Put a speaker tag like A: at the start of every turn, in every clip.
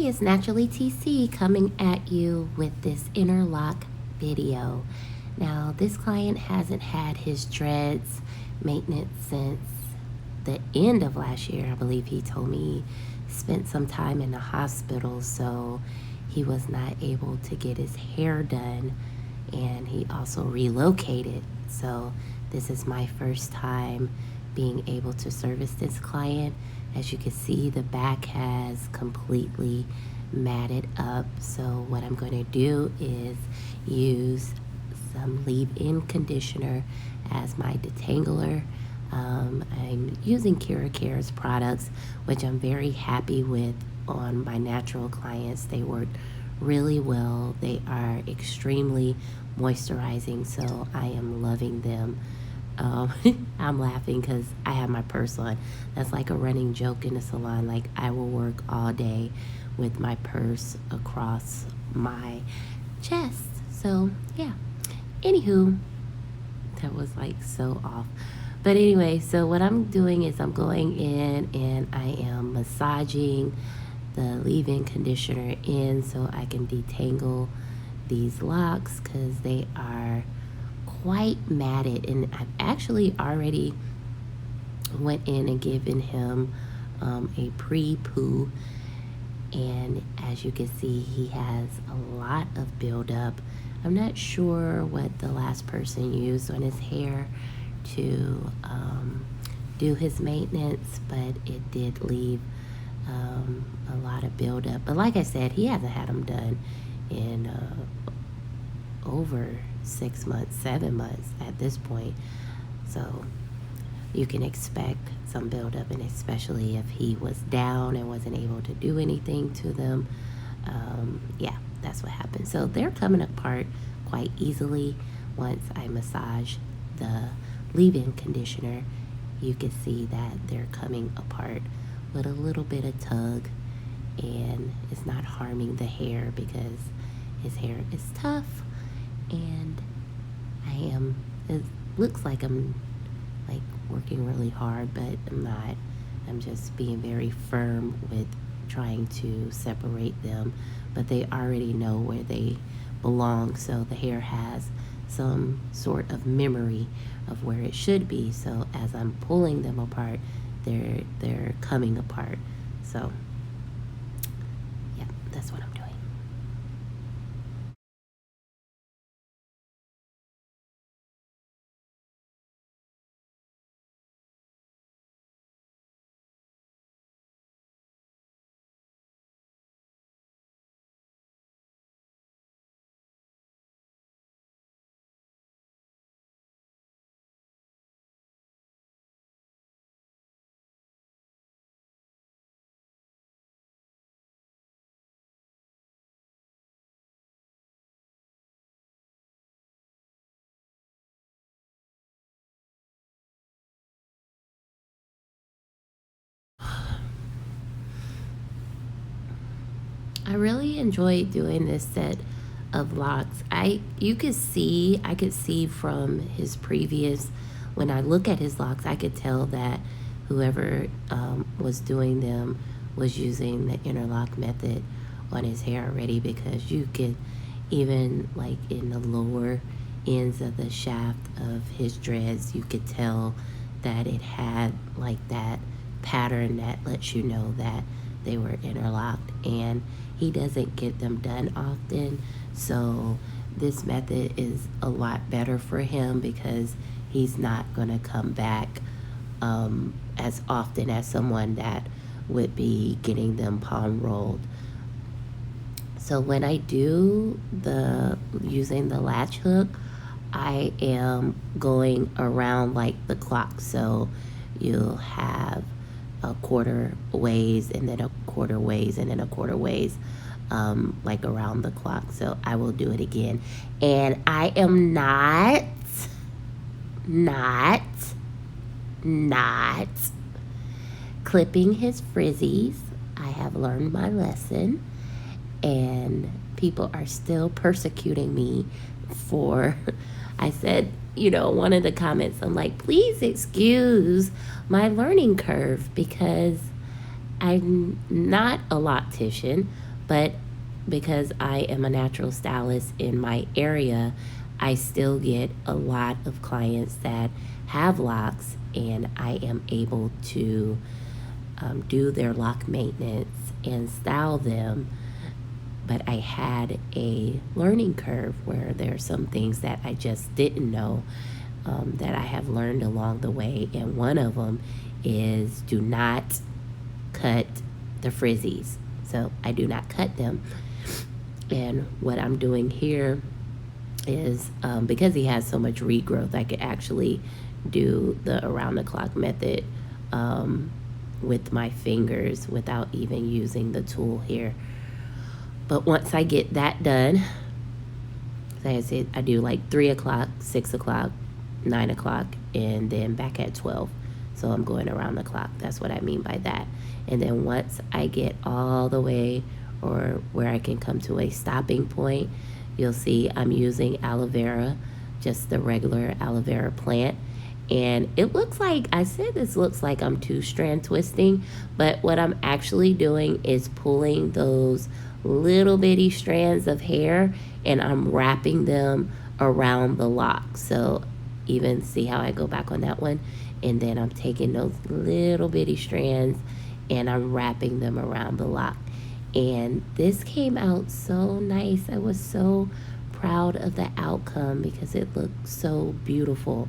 A: it's Naturally TC coming at you with this Interlock video. Now, this client hasn't had his dreads maintenance since the end of last year. I believe he told me he spent some time in the hospital, so he was not able to get his hair done, and he also relocated. So this is my first time being able to service this client. As you can see, the back has completely matted up. So what I'm going to do is use some leave-in conditioner as my detangler. I'm using Care's products, which I'm very happy with on my natural clients. They work really well. They are extremely moisturizing, so I am loving them. I'm laughing because I have my purse on. That's like a running joke in the salon. Like, I will work all day with my purse across my chest. So yeah, anywho, that was like so off. But anyway, so what I'm doing is I'm going in and I am massaging the leave-in conditioner in so I can detangle these locks because they are quite matted, and I've actually already went in and given him a pre-poo, and as you can see, he has a lot of buildup. I'm not sure what the last person used on his hair to do his maintenance, but it did leave a lot of buildup. But like I said, he hasn't had them done in over 6 months, 7 months at this point. So you can expect some buildup, and especially if he was down and wasn't able to do anything to them. Yeah, that's what happened. So they're coming apart quite easily once I massage the leave-in conditioner. You can see that they're coming apart with a little bit of tug, and it's not harming the hair because his hair is tough. And it looks like I'm like working really hard, but I'm not. I'm just being very firm with trying to separate them, but they already know where they belong, so the hair has some sort of memory of where it should be. So as I'm pulling them apart, they're coming apart. So yeah, that's what I'm doing. I really enjoyed doing this set of locks. I could see from his previous, when I look at his locks, I could tell that whoever was doing them was using the interlock method on his hair already, because you could, even like in the lower ends of the shaft of his dreads, you could tell that it had like that pattern that lets you know that they were interlocked, and he doesn't get them done often, so this method is a lot better for him because he's not going to come back as often as someone that would be getting them palm rolled. So when I do using the latch hook, I am going around like the clock, so you'll have a quarter ways and then a quarter ways and then a quarter ways, like around the clock. So I will do it again, and I am not clipping his frizzies. I have learned my lesson, and people are still persecuting me for I said, one of the comments, I'm like, please excuse my learning curve because I'm not a loctician, But because I am a natural stylist in my area, I still get a lot of clients that have locks, and I am able to do their lock maintenance and style them. But I had a learning curve where there are some things that I just didn't know that I have learned along the way. And one of them is do not cut the frizzies. So I do not cut them. And what I'm doing here is because he has so much regrowth, I could actually do the around the clock method with my fingers without even using the tool here. But once I get that done, like I said, I do like 3 o'clock, 6 o'clock, 9 o'clock, and then back at 12. So I'm going around the clock. That's what I mean by that. And then once I get all the way, or where I can come to a stopping point, you'll see I'm using aloe vera, just the regular aloe vera plant. And it looks like, I said this looks like I'm 2-strand twisting, but what I'm actually doing is pulling those little bitty strands of hair and I'm wrapping them around the lock. So even see how I go back on that one, and then I'm taking those little bitty strands and I'm wrapping them around the lock. And this came out so nice. I was so proud of the outcome because it looked so beautiful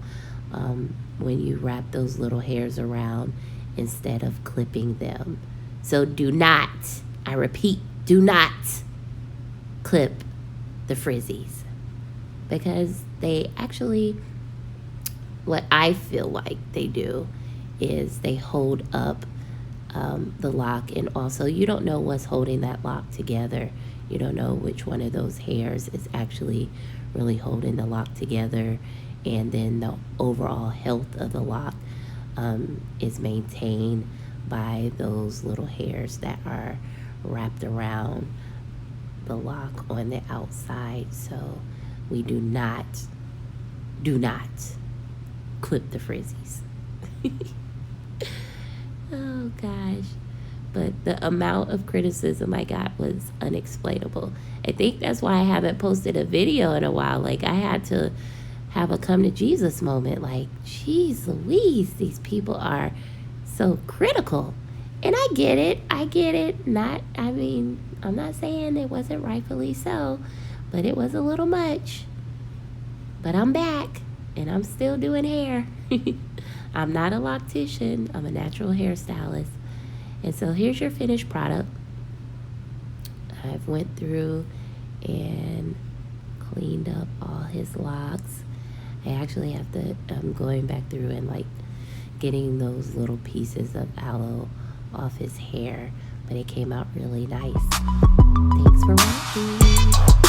A: when you wrap those little hairs around instead of clipping them. So do not, I repeat, do not clip the frizzies, because they actually, what I feel like they do is they hold up the lock, and also you don't know what's holding that lock together. You don't know which one of those hairs is actually really holding the lock together, and then the overall health of the lock is maintained by those little hairs that are wrapped around the lock on the outside. So we do not clip the frizzies. Oh gosh. But the amount of criticism I got was unexplainable. I think that's why I haven't posted a video in a while. Like, I had to have a come to Jesus moment. Like, geez Louise, these people are so critical. And I get it. I'm not saying it wasn't rightfully so, but it was a little much. But I'm back, and I'm still doing hair. I'm not a loctician. I'm a natural hairstylist. And so here's your finished product. I've went through and cleaned up all his locks. I actually have to, I'm going back through and like getting those little pieces of aloe off his hair, but it came out really nice. Thanks for watching.